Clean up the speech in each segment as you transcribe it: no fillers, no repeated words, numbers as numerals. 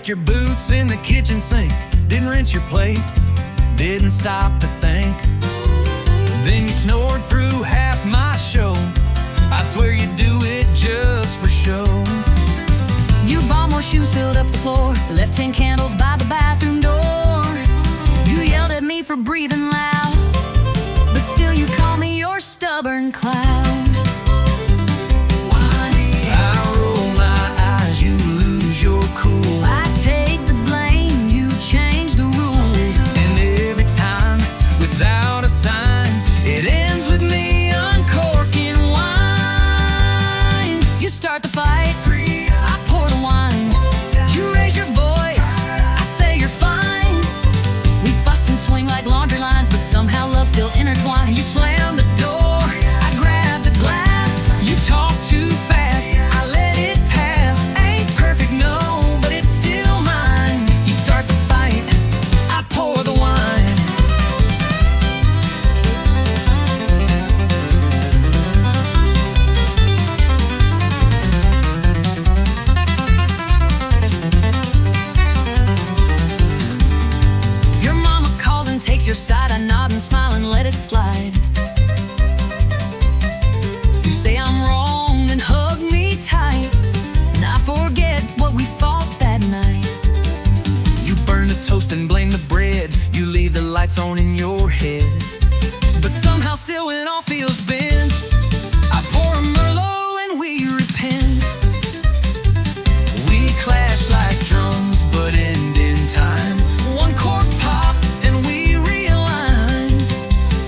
left your boots in the kitchen sink, didn't rinse your plate, didn't stop to think. Then you snored through half my show. I swear you do it just for show. You bought more shoes, filled up the floor, left 10 candles by the bathroom door. You yelled at me for breathing loud, but still you call me your stubborn clown. I roll my eyes, you lose your cool. I take the blame, you change the rules. And every time, without a sign, it ends with me uncorking wine. You start the fight, I pour the wine. You raise your voice, I say you're fine. We fuss and swing like laundry lines, but somehow love still intertwines. You slam the door, I grab the glass. You talk too fast, I let it pass. Ain't perfect, no, but it's still mine. You start the fight, I pour the wine. Your mama calls and takes your side. I nod and smile and let it slide. You say I'm wrong and hug me tight, and I forget what we fought that night. You burn the toast and blame the bread. You leave the lights on in your head, but somehow still when all feels bent, I pour a Merlot and we repent. We clash like drums but end in time. One cork pop and we realign.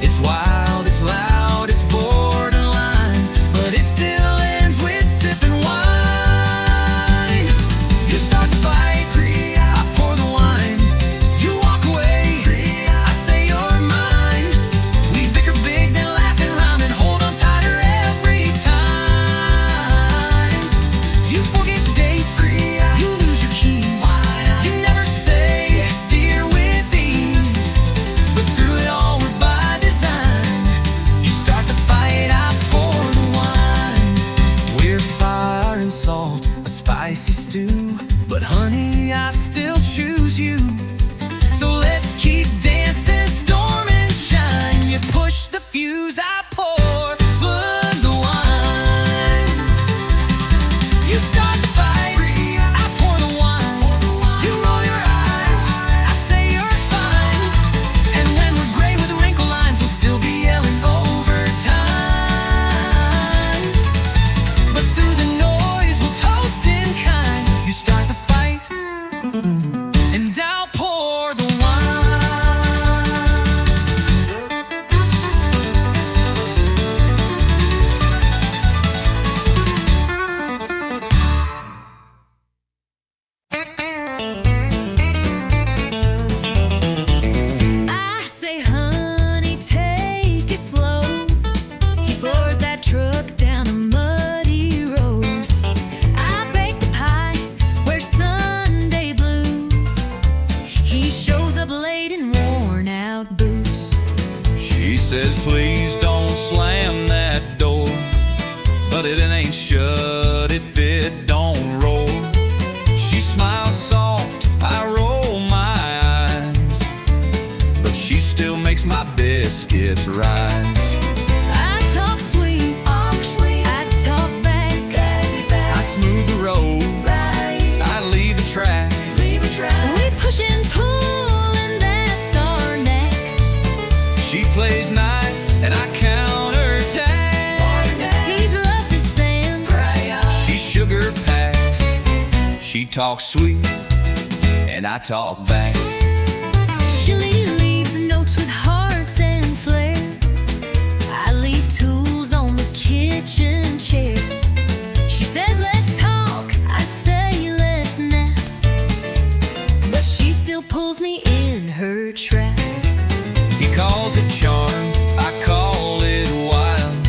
It's wild, it's loud, it's borderline, but it still ends with sipping wine. You start the fight, I pour the wine. You walk away, I say you're mine. We bicker big, then laugh and rhyme and hold on tighter every time. You forget dates, you lose your keys. You never say, steer with ease. But through it all, we're by design. You start the fight, I pour the wine. We're fire and salt, a spicy stew, but honey, I still choose you. So let's keep dancing, storm and shine. You push the fuse, I pour the wine. You start the fight, I pour the wine. You roll your eyes, I say you're fine. And when we're gray with wrinkle lines, we'll still be yelling overtime. But through the noise, we'll toast in kind. You start the fight, and I'll pour the wine. I say, honey, take it slow. He floors that truck down a muddy road. I bake the pie, wear Sunday blue. He shows up late in worn out boots. She says, please don't slam that door, but it ain't shut if it don't roll. She smiles soft, I roll my eyes, but she still makes my biscuits rise. I talk sweet, I talk back. I smooth the road, I leave the track. We push and pull, and that's our neck. She plays nice, and I counterattack. He's rough as sand. She sugar packs. She talks sweet, and I talk back. She leaves notes with hearts and flair. I leave tools on the kitchen chair. She says, let's talk. I say, let's nap. But she still pulls me in her trap. He calls it charm, I call it wild,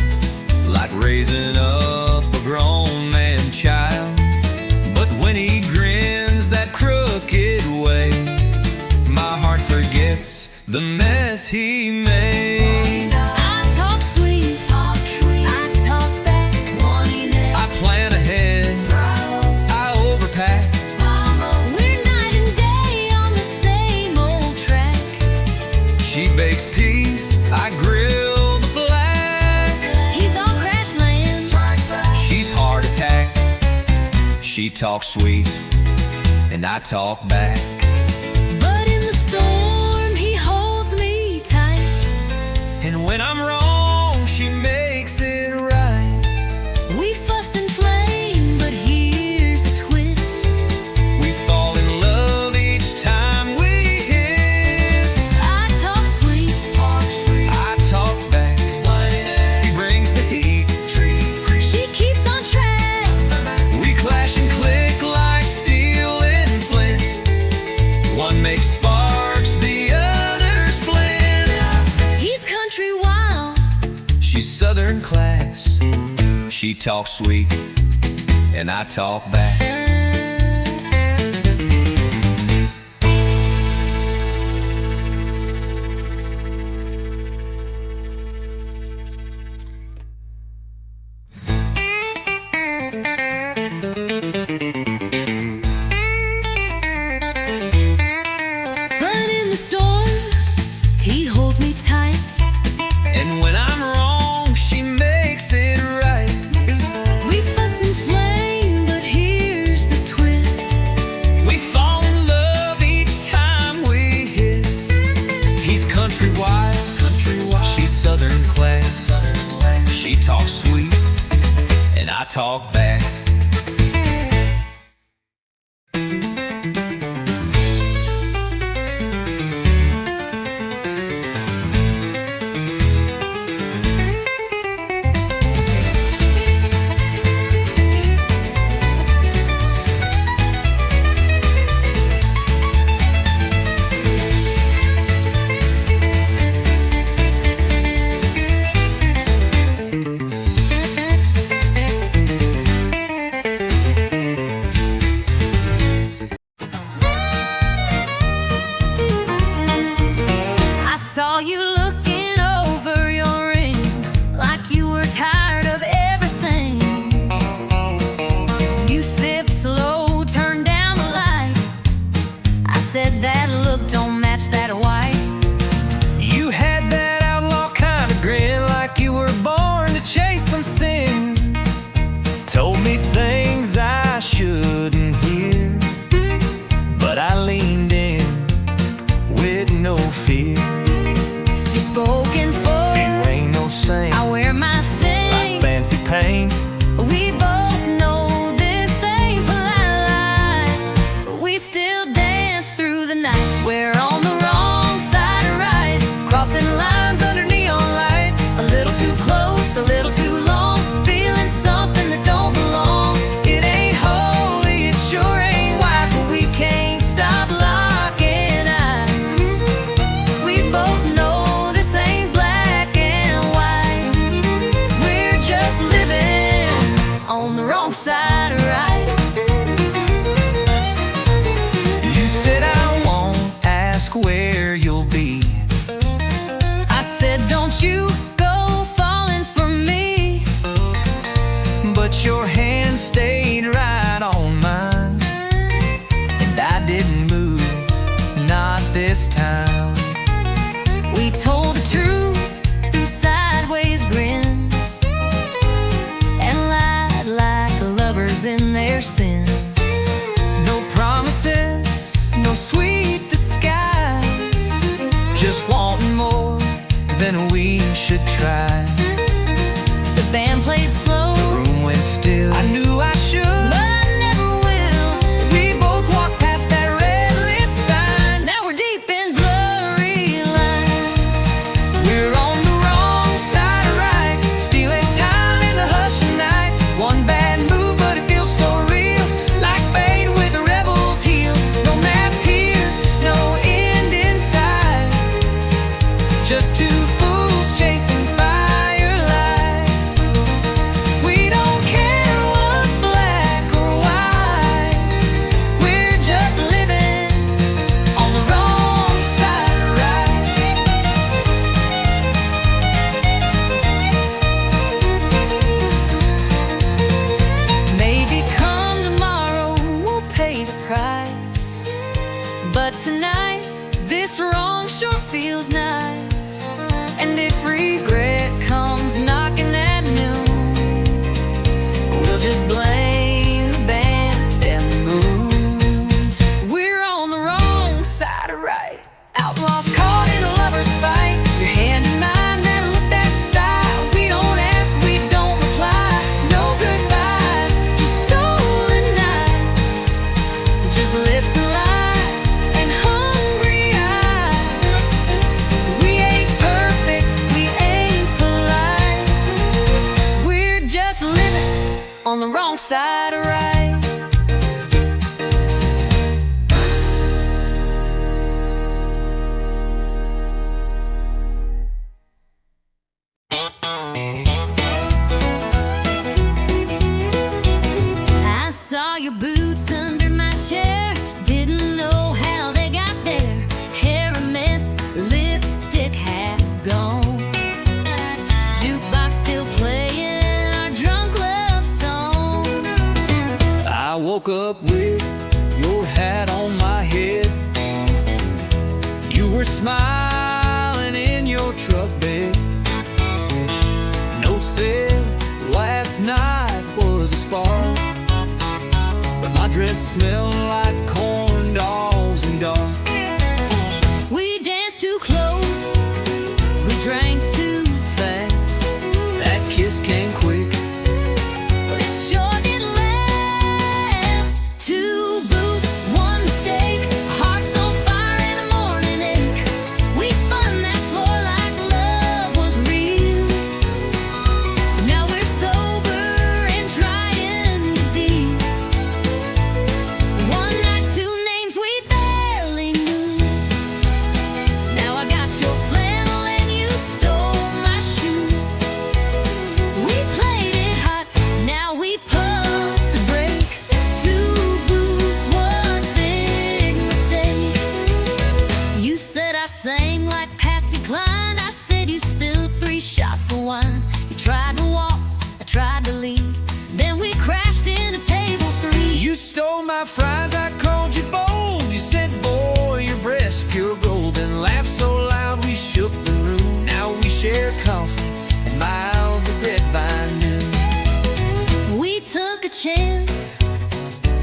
like raising up a grown man child. But when he grins that crooked way, She talks sweet, and I talk back. But in the storm, he holds me tight. And when I'm wrong, she makes it right. We fuss and flame, but here's the twist. We fall in love each time we hiss. I talk sweet, I talk back. He brings the heat. she keeps on track. We clash and click like steel and flint. One makes sparks, the other's flint. He's country wild, She's southern class. She talks sweet, and I talk back. but in the storm, he holds me tight. And when I'm wrong, she makes it right. We fuss and flame, but here's the twist. We fall in love each time we hiss. He's country wild, she's southern class. She talks sweet, and I talk back. I saw you looking over your ring like you were tired of everything. You sip slow, turn down the light. I said that look don't match that white. You had that outlaw kind of grin, like you were born to chase some sin. Told me things I shouldn't hear, but I leaned in with no fear. You spoken for, You ain't no saint, I wear my like sing. fancy paint. We both know this ain't polite lie, but we still dance through the night. We're on the wrong side of right, crossing lines under neon light. A little too close, a little too long, feeling something that don't belong. It ain't holy, it sure ain't wise, But we can't stop locking eyes. We both know this ain't black and white. We're just living on the wrong side of right. You said I won't ask where you'll be. I said, don't you go falling for me. But your hand stayed right on mine, and I didn't move, not this time. We told the truth through sideways grins and lied like lovers in their sins. No promises, no sweet disguise, just wanting more than we should try. The band played slow, Room went still, I knew I should, but I never will. we both walked past that red lit sign. Now we're deep in blurry lines. We're on the wrong side of right, stealing time in the hush of night. One bad move, but it feels so real, like fate with the rebel's heel. No maps here, no end in sight, just two fools chasing firelight. We don't care what's black or white, we're just living on the wrong side of right. Maybe come tomorrow we'll pay the price, but tonight this wrong sure feels nice. And if regret comes knocking at noon, we'll just blame the band side right. I saw your boots under my chair, didn't know how they got there. Hair a mess, lipstick half gone. Jukebox still playing our drunk love song. I woke up with your hat on my head. You were smiling in your truck bed. Note said last night was a spark, but my dress smelled like corn dogs and dark. We danced too close, we drank too fast. That kiss came quick. But it sure did last. Two booths, one mistake, hearts on fire and a morning ache. We spun that floor like love was real. Now we're sober and trying to deal. One night, two names we barely knew. Now I got your flannel and you stole my shoe. We played it hot, now we pump the brake. Two boots, one big mistake. You said I sang like Patsy Cline. I said you spilled 3 shots of wine. You tried to waltz, I tried to lead. Then we crashed into table 3. You stole my fries, I called you bold. You said, boy, your breast's pure gold. And laughed so loud we shook the room. Now we share coffee and mild regret by noon. We took a chance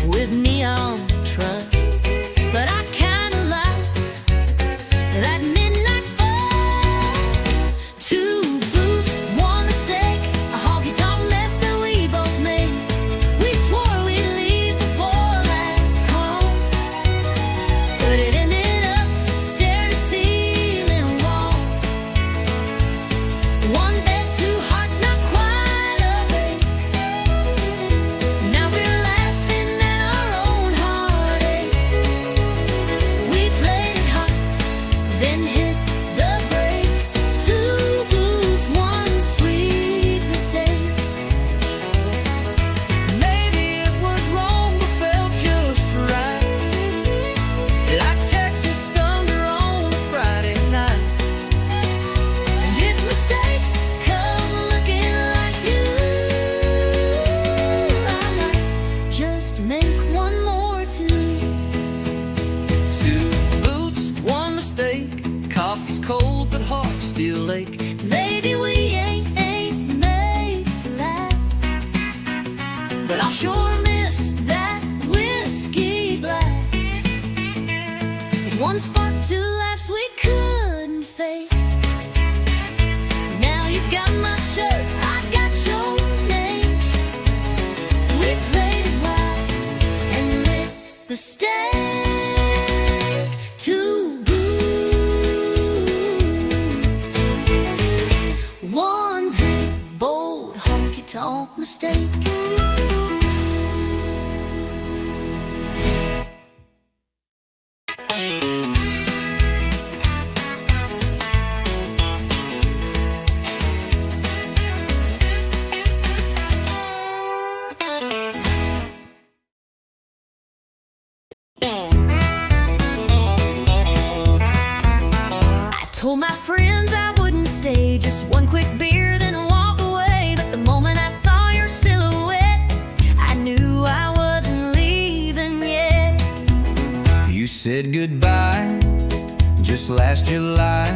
with neon trust, but I kinda liked that midnight fuss. Two boots, one mistake, a honky-tonk mess that we both made. We swore we'd leave before last call, but it ended up stair-to-ceiling walls. One bed, two hearts, not quite a break. Now we're laughing at our own heartache. We played it hot, then hit the brake. Two blues, one sweet mistake. Maybe it was wrong, but felt just right. Like Texas thunder on a Friday night. And if mistakes come looking like you, I might just make one more too. Two boots, one mistake. Coffee's cold, but hearts still ache. Maybe we ain't made to last, but I'll sure miss that whiskey blast. One spark, two laughs we couldn't fake. Now you got my shirt, I got your name. We played it wild and lit the stake. Two boots, one big bold honky-tonk mistake. I told my friends I wouldn't stay, just one quick beer, then walk away. But the moment I saw your silhouette, I knew I wasn't leaving yet. You said goodbye just last July.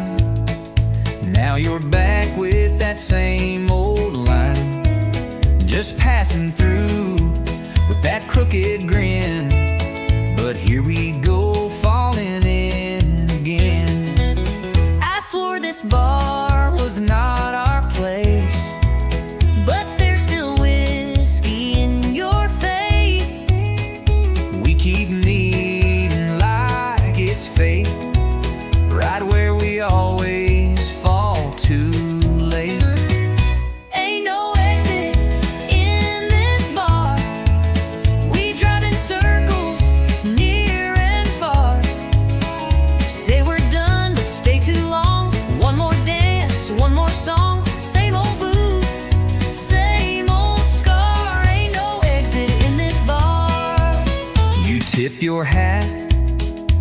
Now you're back with that same old line. Just passing through with that crooked grin. But here we go, falling in again. I swore this bar Was not our place. but there's still whiskey in your face. We keep needing like it's fate, right where we always fall too late. Ain't no exit in this bar. tip your hat,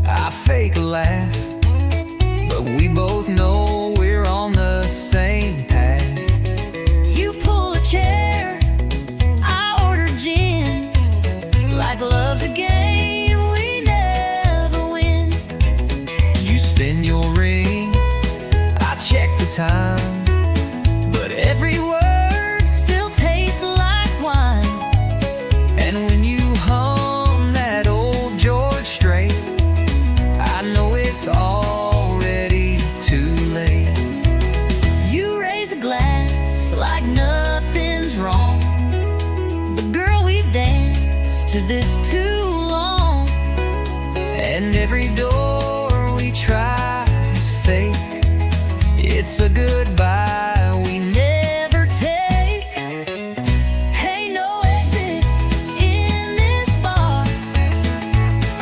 I fake a laugh, but we both know we're on the same path. You pull a chair, I order gin. Like love's a game we never win. You spin your ring, I check the time, but every word still tastes like wine. And when you hum that old George Strait, I know it's already too late. You raise a glass like nothing's wrong, but girl, we've danced to this too long. And every door we try is fake. It's a goodbye we never take. Ain't no exit in this bar.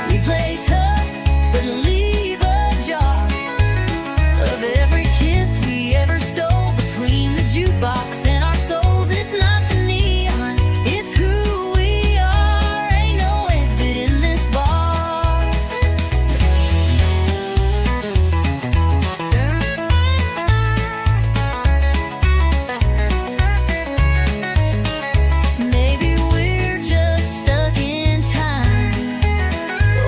We play tough but leave a jar of every kiss we ever stole between the jukebox and our souls. It's not the neon, it's who we are. Ain't no exit in this bar. Maybe we're just stuck in time,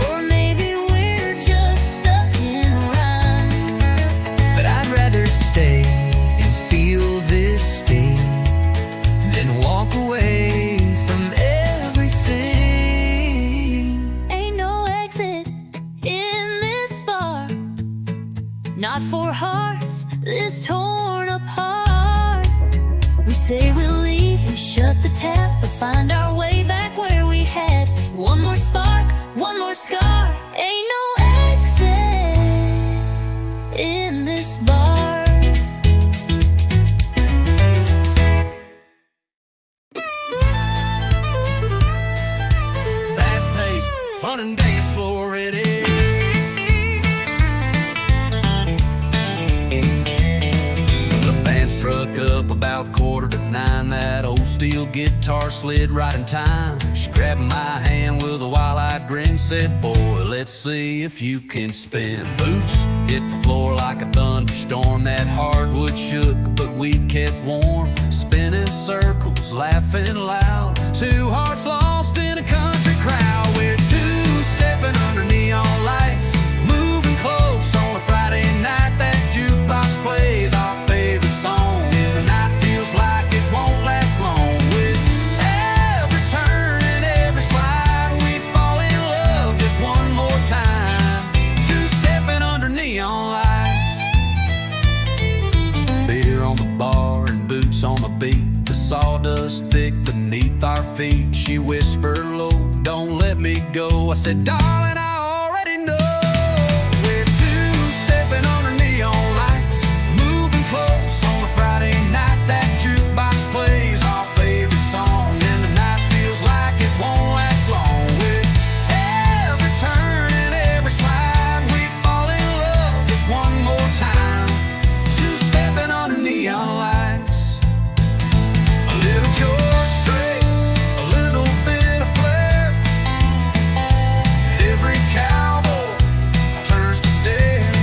or maybe we're just stuck in rhyme. But I'd rather stay and feel this sting than walk away from everything. Ain't no exit in this bar, not for hearts this torn apart. We say we'll leave, we shut the tap, but find our way back where we had one more spark, one more scar. Ain't no exit in this bar. Fast paced, fun and dance floor ready. The band struck up about 8:45. That old steel guitar slid right in time. She grabbed my hand with a wild-eyed grin, said, "Boy, let's see if you can spin." Boots hit the floor like a thunderstorm. That hardwood shook, but we kept warm. Spinning circles, laughing loud. Two hearts lost in a country crowd. We're two-stepping under neon lights, moving close on a Friday night. That jukebox plays our favorite song, and the night feels like it won't last long. With every turn and every slide, we fall in love just one more time. Two-stepping under neon lights. Beer on the bar and boots on the beat. The sawdust thick beneath our feet. She whispered low, "Don't let me go." I said, "Darling, I already know." We're two-stepping under neon lights, moving close on a Friday night. That jukebox plays our favorite song, and the night feels like it won't last long. With every turn and every slide, we fall in love just one more time. Two-stepping under neon lights. A little George Strait, a little bit of flair. Every cowboy turns to stare,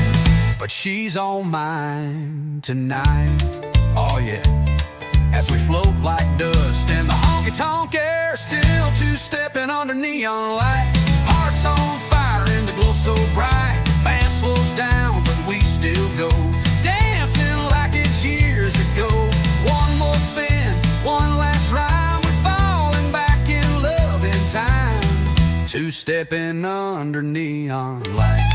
but she's on mine tonight. Oh yeah, as we float like dust in the honky-tonk air, still two-stepping under neon lights. Hearts on fire and the glow so bright. Band slows down, but we still go, dancing like it's years ago. One more spin, one last rhyme. We're falling back in love in time. Two-stepping under neon lights.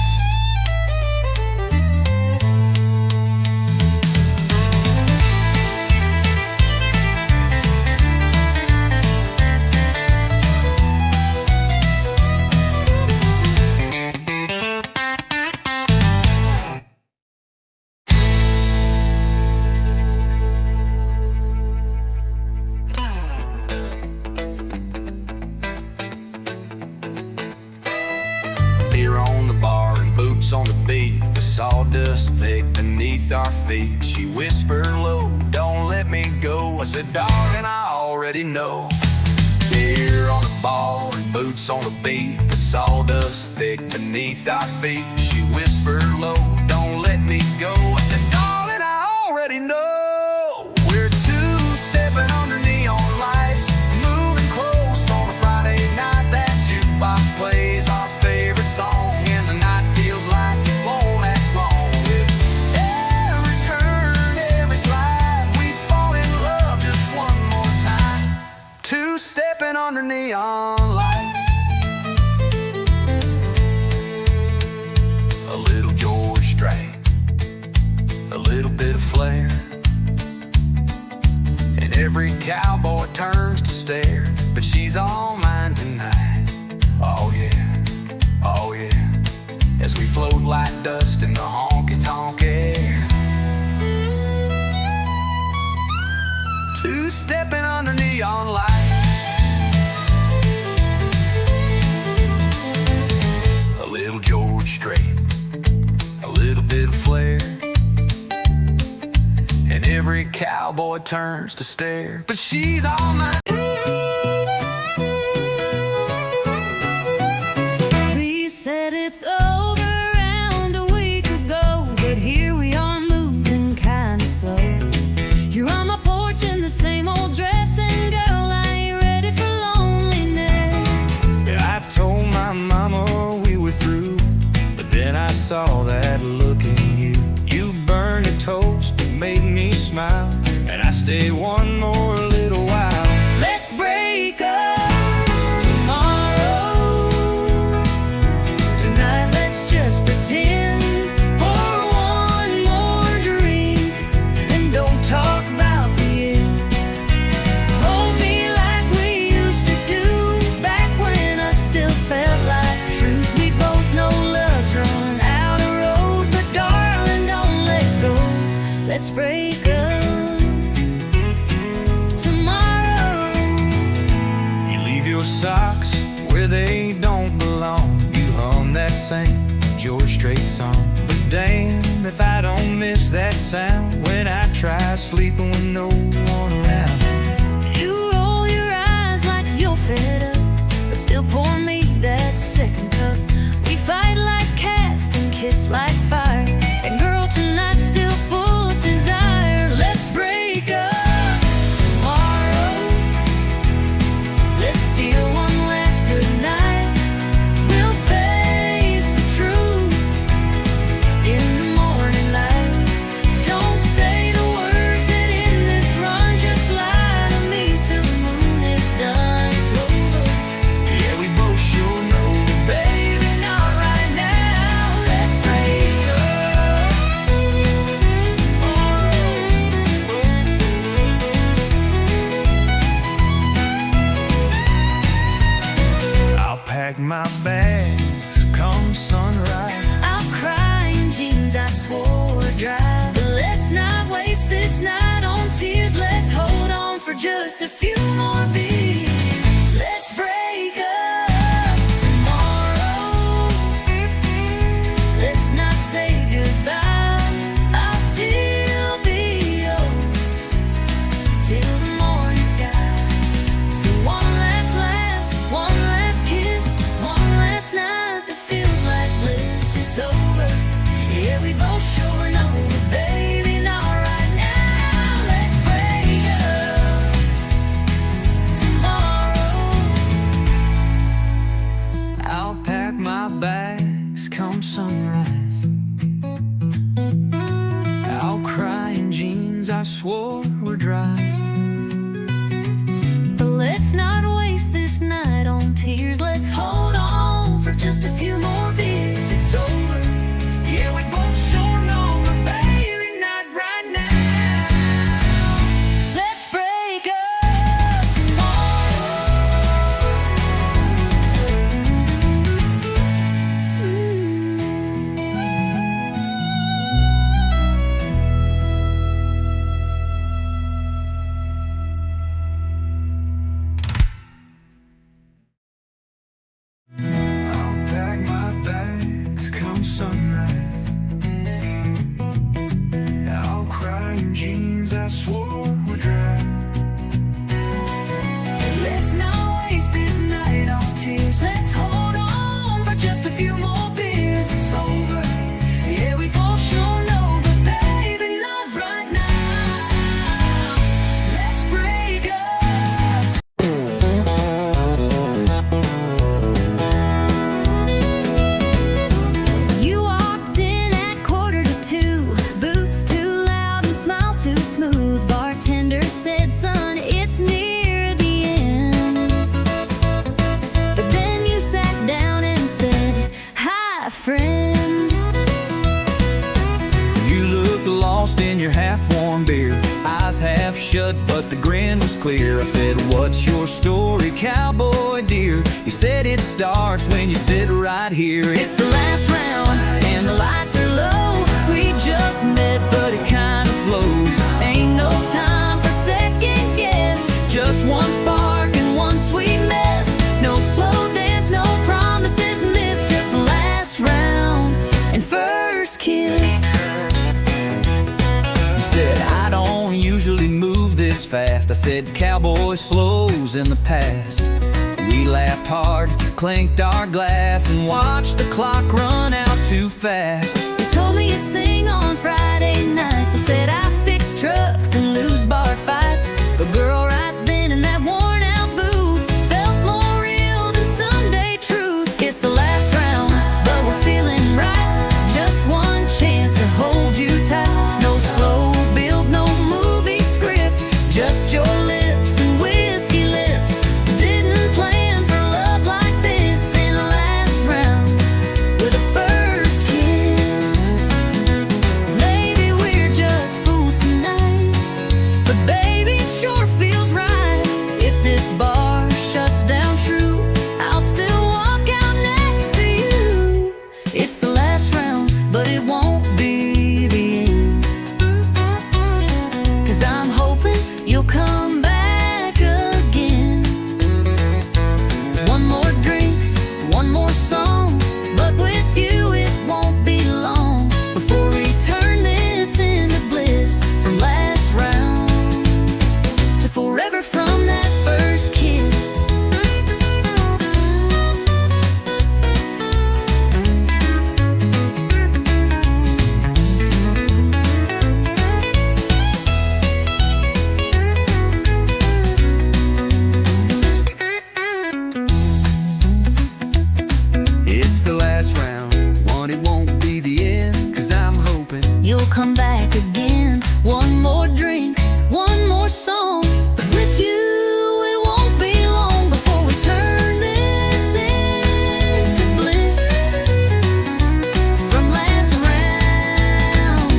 On the beat, the sawdust thick beneath our feet. She whispered low, "Don't let me go." I said, "Darling, I already know." Here on the ball and boots on the beat, the sawdust thick beneath our feet. She whispered low, don't let me go. I said, darling, I already know. We're two-stepping under neon lights, moving close on a Friday night. That jukebox plays our favorite song, and the night feels like it won't last long. With every turn, every slide, we fall in love just one more time. Two-stepping under neon lights. A little George Strait, a little bit of flair, and every cowboy turns to stare. But she's all mine tonight. Oh yeah, oh yeah. As we float like dust in the honky-tonk air. Two-stepping under neon lights. A little George Strait, a little bit of flair, and every cowboy turns to stare. But she's all mine. We said it's over around a week ago, but here we are moving kinda slow. You're on my porch in the same old dress, and girl, I ain't ready for loneliness. I told my mama we were through, but then I saw that look in you. You burned a toast, it made me smile, and I stayed one more little while. Let's break up tomorrow. Tonight, let's just pretend. Pour one more drink and don't talk about the end. Hold me like we used to do back when I still felt like truth. We both know love's run out of road, but darling, don't let go. Let's break up tomorrow. You leave your socks where they don't belong. You hum that same George Strait song. But damn if I don't miss that sound when I try sleeping with no one around. You roll your eyes like you're fed up, but still pour me that second cup. We fight like cats and kiss like fire, and girl, tonight's still full of desire. Let's break up tomorrow. Let's steal one last good night. We'll face the truth in the morning light. Don't say the words that end this run. Just lie to me till the moon is done. It's over. Yeah, we both sure know, Baby, not right now. Let's break up tomorrow. I'll pack my bags come sunrise. I'll cry in jeans I swore were dry. But let's not waste this night on tears. Let's hold on for just a few more beats. Let's break up tomorrow. Let's not say goodbye. I'll still be yours till the morning sky. So one last laugh, one last kiss, one last night that feels like bliss. It's over. Yeah, we both sure know, but baby, not right now. Let's break up tomorrow. I'll pack my bags come sunrise. I'll cry in jeans I swore were dry. But let's not waste this night on tears. Let's hold on for just a few more beers. It's over. Yeah, we both sure know, but baby, not right now. Let's break up tomorrow. I'll pack my bags shut, but the grin was clear. I said, "What's your story, cowboy dear?" He said, "It starts when you sit right here." It's the last round and the lights are low. We just met, but it kinda flows. Ain't no time for second guess. Just one spark and one sweet mess. No slow dance, no promises missed. Just last round and first kiss. He said, "I don't usually move this fast." I said, "Cowboy slows in the past." We laughed hard, clinked our glass, and watched the clock run out too fast. You told me you sing on Friday nights. I said I fix trucks and lose bar fights. But girl, right then in that worn out booth, felt more real than Sunday truth. It's the last round, but we're feeling right. Just one chance to hold you tight. No slow build, no movie script. Just your lips and whiskey lips. Didn't plan for love like this. In the last round with a first kiss. Maybe we're just fools tonight, but baby, it sure feels right. If this bar shuts down true, I'll still walk out next to you. It's the last round, but it won't be the end. 'Cause I'm hoping you'll come back again. One more drink, one more song, but with you it won't be long before we turn this into bliss. From last round to forever from that first kiss. It's the last round, one, it won't be the end. 'Cause I'm hoping You'll come back again. One more drink, one more song, but with you it won't be long before we turn this into bliss. From last round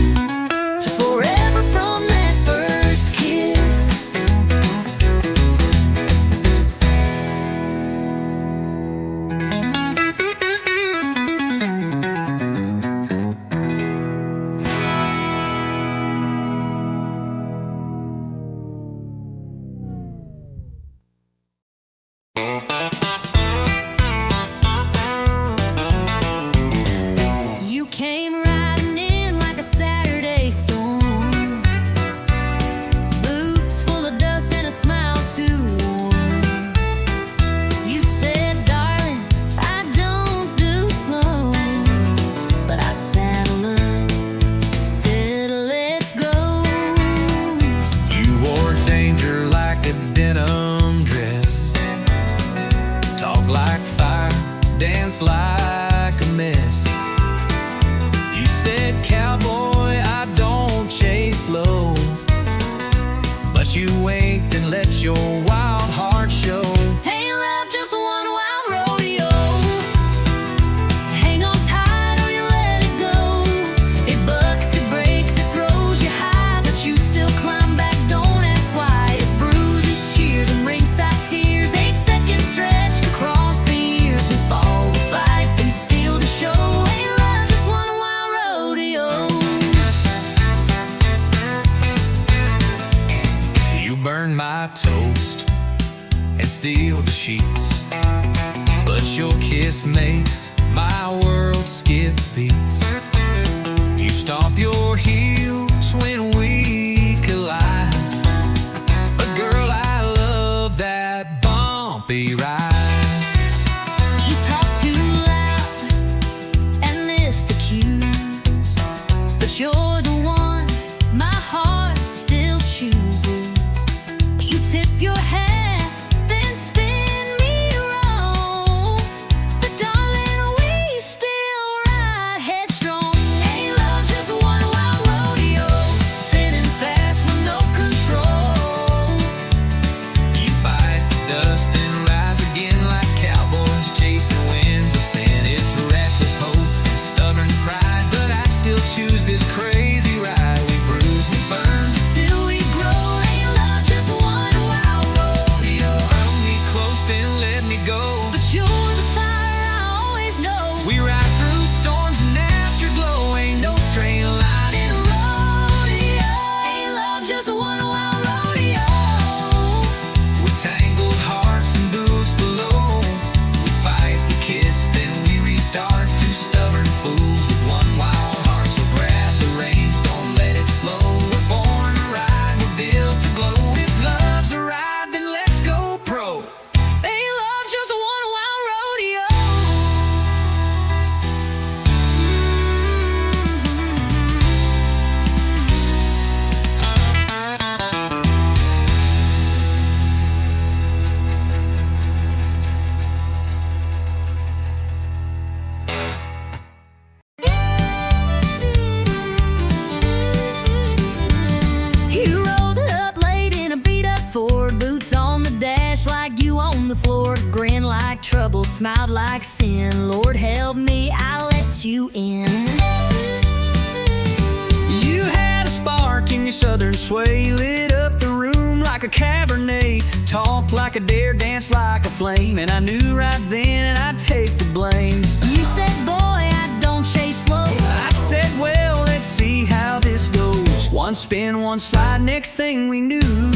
to forever from that first kiss. You came riding in like a Saturday storm. Boots full of dust and a smile too warm. You said, "Darling, I don't do slow." But I saddled up, said, "Let's go." you wore danger like a denim dress. Talk like fire, dance like a mess. You said, "Cowboy, I don't chase low." But you winked and let your wild heart show. Hey love, just one wild rodeo. Hang on tight or you let it go. It bucks, it breaks, it throws you high, but you still climb back, don't ask why. It's bruises, shears, and ringside tears. 8-second stretch across the years. We fall, we fight, and still to show. Hey love, just one wild rodeo. You burned my toast and steal the sheets, but your kiss makes my world skip beats. You stomp your heels when we collide, but girl, I love that bumpy ride. You talk too loud and miss the cues, but you're the one my heart still chooses. You tip your hat, then spin me wrong, but darling, we still ride headstrong. Hey love, just one wild road. smiled like sin. Lord help me, I let you in. You had a spark in your southern sway, lit up the room like a Cabernet, talked like a dare, danced like a flame, and I knew right then I'd take the blame. You said, boy, I don't chase slow. I said, well, let's see how this goes. One spin, one slide, next thing we knew,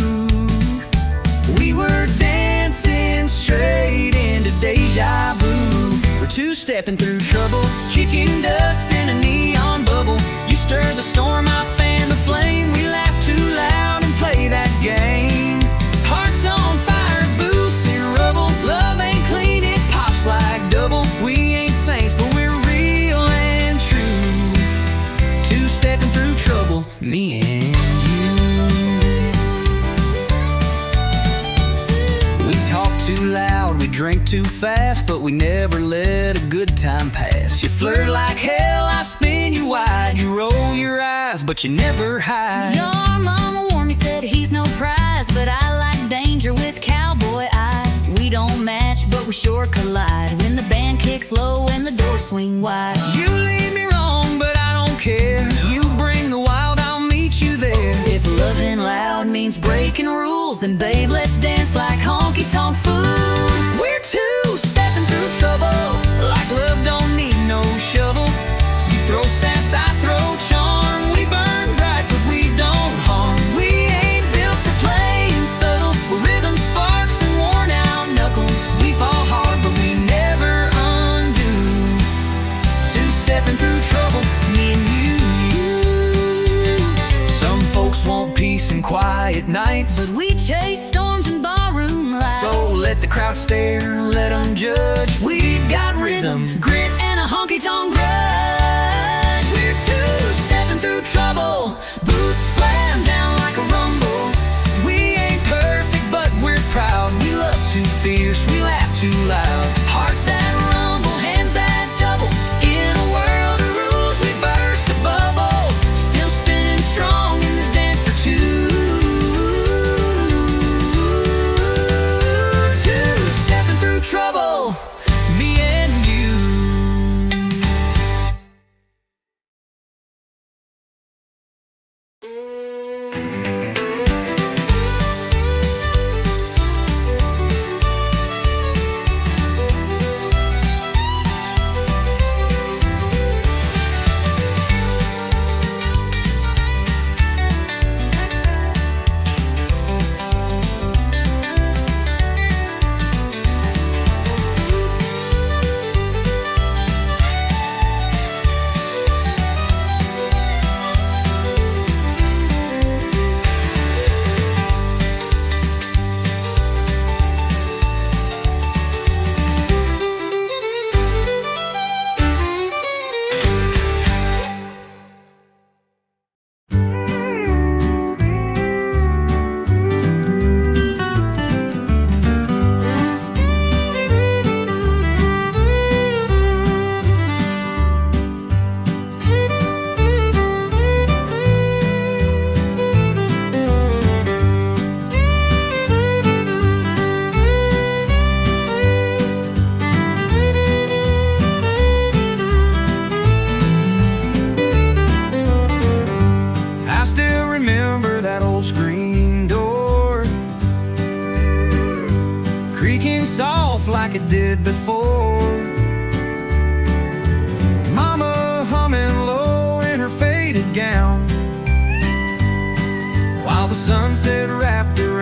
we were dancing straight into deja vu. We're two-stepping through trouble, kicking dust in a neon bubble. You stir the storm, I fan the flame. We laugh too loud and play that game. Hearts on fire, boots in rubble. Love ain't clean, it pops like double. We ain't saints, but we're real and true. Two-stepping through trouble, me and you. We talk too loud, we drink too fast, but we never let a good time pass. You flirt like hell, I spin you wide. You roll your eyes, but you never hide. Your mama warned me, said he's no prize, but I like danger with cowboy eyes. We don't match, but we sure collide when the band kicks low and the doors swing wide. You lead me wrong, but I don't care. You bring the wild, I'll meet you there. If loving loud means breaking rules, then babe, let's dance like honky-tonk fools. We're two-stepping through trouble, like love don't need no shovel. You throw sass, I throw charm. We burn bright, but we don't harm. We ain't built for playing subtle. We're rhythm sparks and worn out knuckles. We fall hard, but we never undo. Two-stepping through trouble, me and you. Some folks want peace and quiet nights, But we chase storms and barroom lights. so let the crowd stare, let them judge. We've got rhythm, grit, and a honky-tonk grudge. we're two-stepping through trouble. Boots slam down like a rumble. We ain't perfect, but we're proud. We love too fierce, we laugh too loud. Hearts that rumble, hands that double. In a world of rules, we burst the bubble. Still spinning strong in this dance for two. Two-stepping through trouble, me and you. I still remember that old screen door creaking soft like it did before. Mama humming low in her faded gown, while the sunset wrapped around